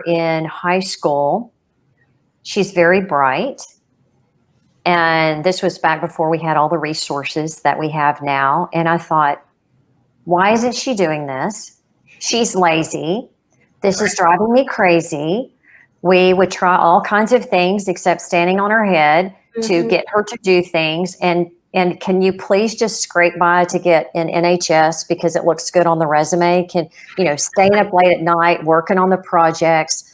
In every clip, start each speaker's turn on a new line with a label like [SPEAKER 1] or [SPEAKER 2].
[SPEAKER 1] in high school. She's very bright. And this was back before we had all the resources that we have now. And I thought, why isn't she doing this? She's lazy. This is driving me crazy. We would try all kinds of things except standing on her head to get her to do things. And can you please just scrape by to get an NHS because it looks good on the resume? Can, staying up late at night, working on the projects,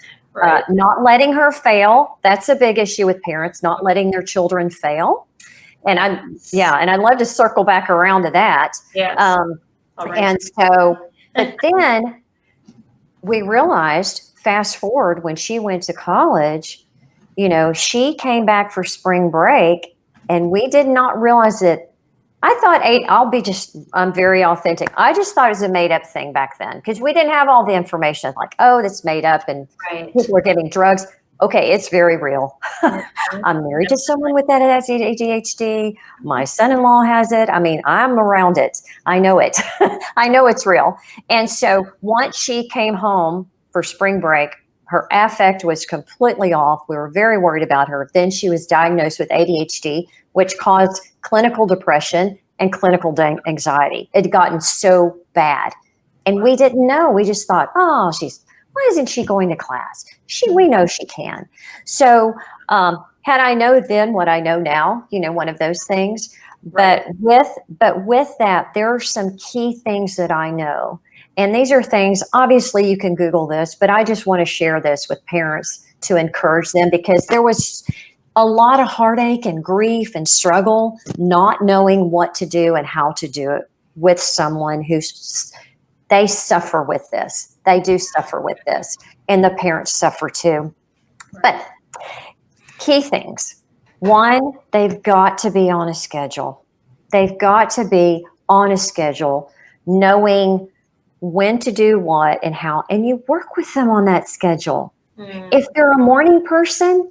[SPEAKER 1] not letting her fail. That's a big issue with parents, not letting their children fail. And I'd love to circle back around to that.
[SPEAKER 2] Yes.
[SPEAKER 1] And so, but then we realized, fast forward, when she went to college, she came back for spring break, and we did not realize it. I thought I'm very authentic. I just thought it was a made up thing back then because we didn't have all the information like, oh, that's made up and people are giving drugs. Okay, it's very real. I'm married to someone with that ADHD. My son-in-law has it. I mean, I'm around it. I know it. I know it's real. And so once she came home for spring break, her affect was completely off. We were very worried about her. Then she was diagnosed with ADHD, which caused clinical depression and clinical anxiety. It had gotten so bad. And we didn't know. We just thought, why isn't she going to class? We know she can. So had I known then what I know now, one of those things. But with that, there are some key things that I know. And these are things, obviously you can Google this, but I just want to share this with parents to encourage them because there was a lot of heartache and grief and struggle, not knowing what to do and how to do it with someone they suffer with this. They do suffer with this, and the parents suffer too. But key things. One, they've got to be on a schedule. They've got to be on a schedule, knowing when to do what and how, and you work with them on that schedule. If they're a morning person,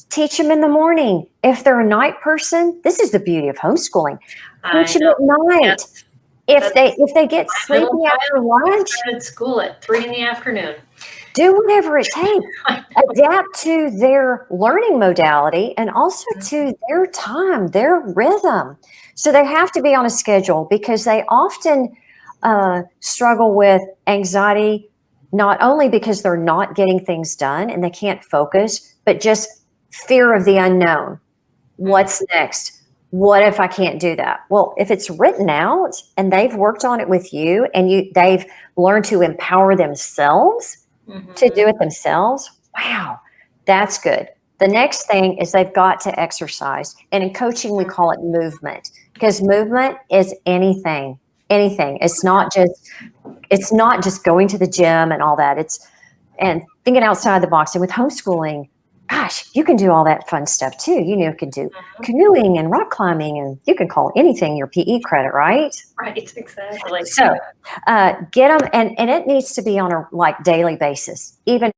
[SPEAKER 1] teach them in the morning. If they're a night person, this is the beauty of homeschooling. Teach them at night. If they get sleepy after lunch,
[SPEAKER 2] started school at 3 p.m.
[SPEAKER 1] do whatever it takes. Adapt to their learning modality and also to their time, their rhythm. So they have to be on a schedule because they often struggle with anxiety, not only because they're not getting things done and they can't focus, but just fear of the unknown. What's next? What if I can't do that? Well, if it's written out and they've worked on it with you and they've learned to empower themselves to do it themselves, wow, that's good. The next thing is they've got to exercise. And in coaching, we call it movement because movement is anything. It's not just going to the gym and all that. And thinking outside the box. And with homeschooling, gosh, you can do all that fun stuff too. You can do canoeing and rock climbing, and you can call anything your PE credit, right?
[SPEAKER 2] Right, exactly.
[SPEAKER 1] So get them, and it needs to be on a daily basis, even